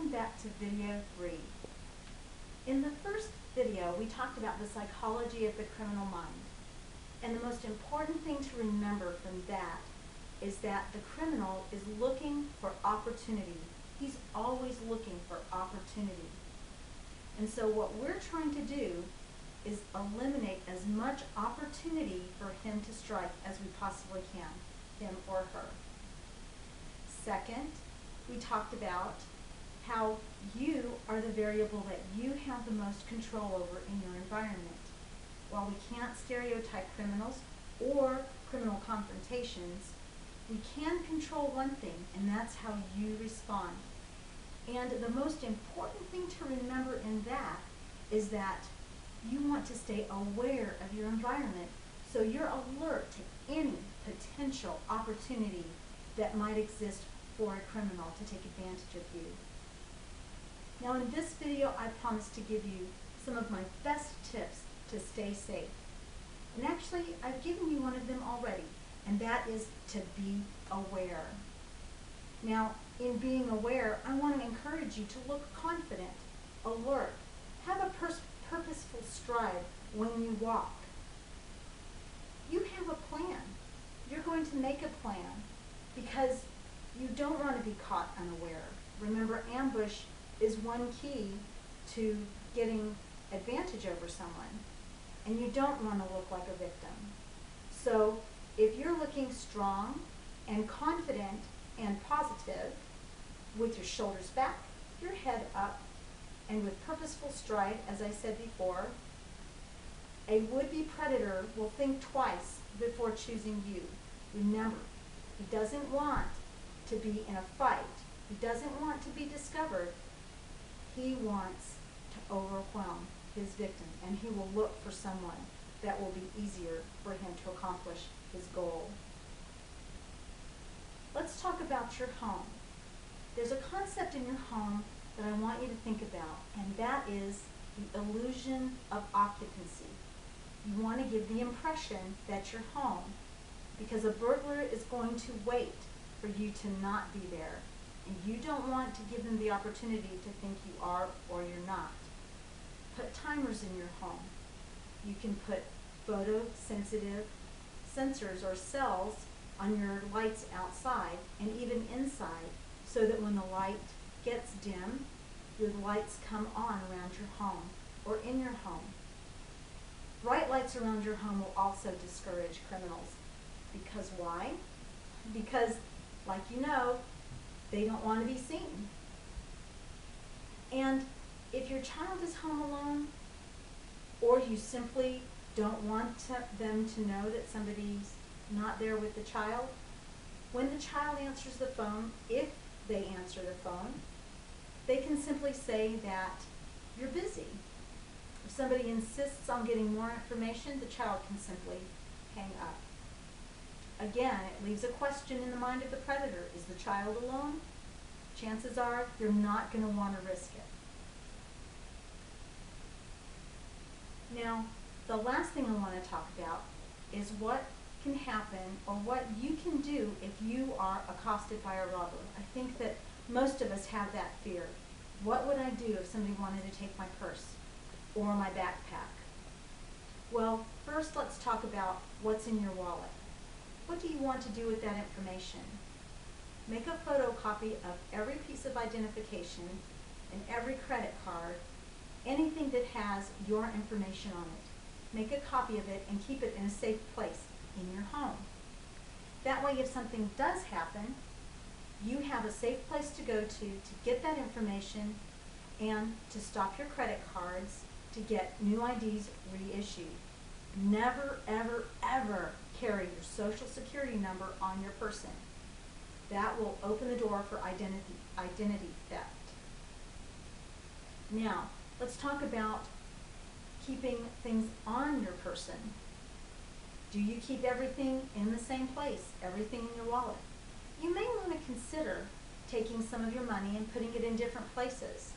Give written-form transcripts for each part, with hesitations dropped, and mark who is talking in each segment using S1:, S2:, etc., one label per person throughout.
S1: welcome back to video 3. In the first video, we talked about the psychology of the criminal mind. And the most important thing to remember from that is that the criminal is looking for opportunity. He's always looking for opportunity. And so what we're trying to do is eliminate as much opportunity for him to strike as we possibly can, him or her. Second, we talked about how you are the variable that you have the most control over in your environment. While we can't stereotype criminals or criminal confrontations, we can control one thing, and that's how you respond. And the most important thing to remember in that is that you want to stay aware of your environment so you're alert to any potential opportunity that might exist for a criminal to take advantage of you. Now in this video, I promise to give you some of my best tips to stay safe. And actually, I've given you one of them already, and that is to be aware. Now, in being aware, I want to encourage you to look confident, alert, have a purposeful stride when you walk. You have a plan. You're going to make a plan because you don't want to be caught unaware. Remember, ambush is one key to getting advantage over someone, and you don't want to look like a victim. So if you're looking strong and confident and positive, with your shoulders back, your head up, and with purposeful stride, as I said before, a would-be predator will think twice before choosing you. Remember, he doesn't want to be in a fight. He doesn't want to be discovered. He wants to overwhelm his victim, and he will look for someone that will be easier for him to accomplish his goal. Let's talk about your home. There's a concept in your home that I want you to think about, and that is the illusion of occupancy. You want to give the impression that you're home, because a burglar is going to wait for you to not be there, and you don't want to give them the opportunity to think you are or you're not. Put timers in your home. You can put photosensitive sensors or cells on your lights outside and even inside, so that when the light gets dim, your lights come on around your home or in your home. Bright lights around your home will also discourage criminals. Because why? Because, like you know, they don't want to be seen. And if your child is home alone, or you simply don't want them to know that somebody's not there with the child, when the child answers the phone, if they answer the phone, they can simply say that you're busy. If somebody insists on getting more information, the child can simply hang up. Again, it leaves a question in the mind of the predator. Is the child alone? Chances are you're not going to want to risk it. Now, the last thing I want to talk about is what can happen or what you can do if you are accosted by a robber. I think that most of us have that fear. What would I do if somebody wanted to take my purse or my backpack? Well, first let's talk about what's in your wallet. What do you want to do with that information? Make a photocopy of every piece of identification and every credit card, anything that has your information on it. Make a copy of it and keep it in a safe place in your home. That way, if something does happen, you have a safe place to go to get that information and to stop your credit cards, to get new IDs reissued. Never, ever, ever carry your social security number on your person. That will open the door for identity theft. Now, let's talk about keeping things on your person. Do you keep everything in the same place, everything in your wallet? You may want to consider taking some of your money and putting it in different places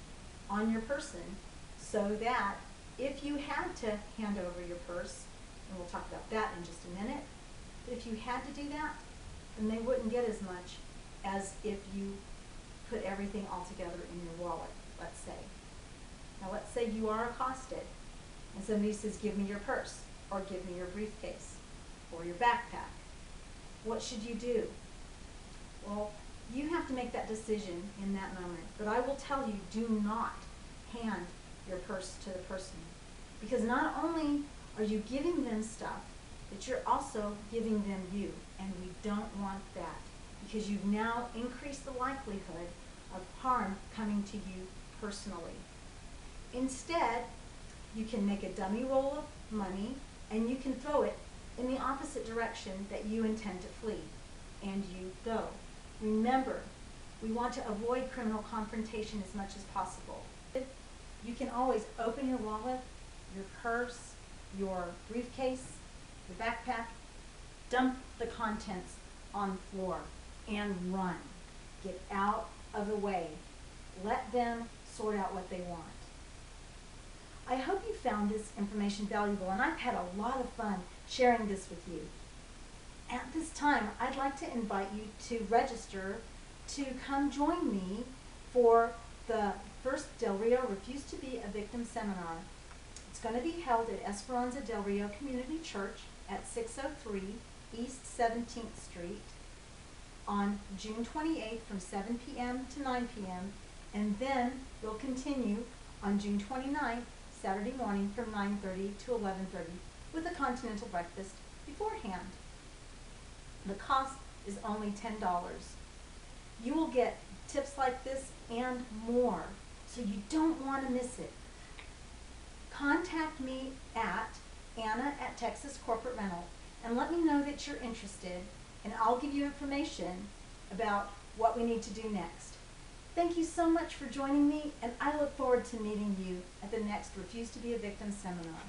S1: on your person, so that if you had to hand over your purse, and we'll talk about that in just a minute, but if you had to do that, then they wouldn't get as much as if you put everything all together in your wallet, let's say. Now let's say you are accosted and somebody says, give me your purse, or give me your briefcase, or your backpack. What should you do? Well, you have to make that decision in that moment. But I will tell you, do not hand your purse to the person. Because not only are you giving them stuff, but you're also giving them you. And we don't want that. Because you've now increased the likelihood of harm coming to you personally. Instead, you can make a dummy roll of money and you can throw it in the opposite direction that you intend to flee. And you go. Remember, we want to avoid criminal confrontation as much as possible. You can always open your wallet, your purse, your briefcase, your backpack, dump the contents on the floor, and run. Get out of the way. Let them sort out what they want. I hope you found this information valuable, and I've had a lot of fun sharing this with you. At this time, I'd like to invite you to register to come join me for the first Del Rio Refuse to Be a Victim seminar. It's going to be held at Esperanza Del Rio Community Church at 603 East 17th Street on June 28th from 7 p.m. to 9 p.m. and then we'll continue on June 29th, Saturday morning from 9:30 to 11:30 with a continental breakfast beforehand. The cost is only $10. You will get tips like this and more, so you don't want to miss it. Contact me at Anna@Texas Corporate Rental and let me know that you're interested, and I'll give you information about what we need to do next. Thank you so much for joining me, and I look forward to meeting you at the next Refuse to Be a Victim seminar.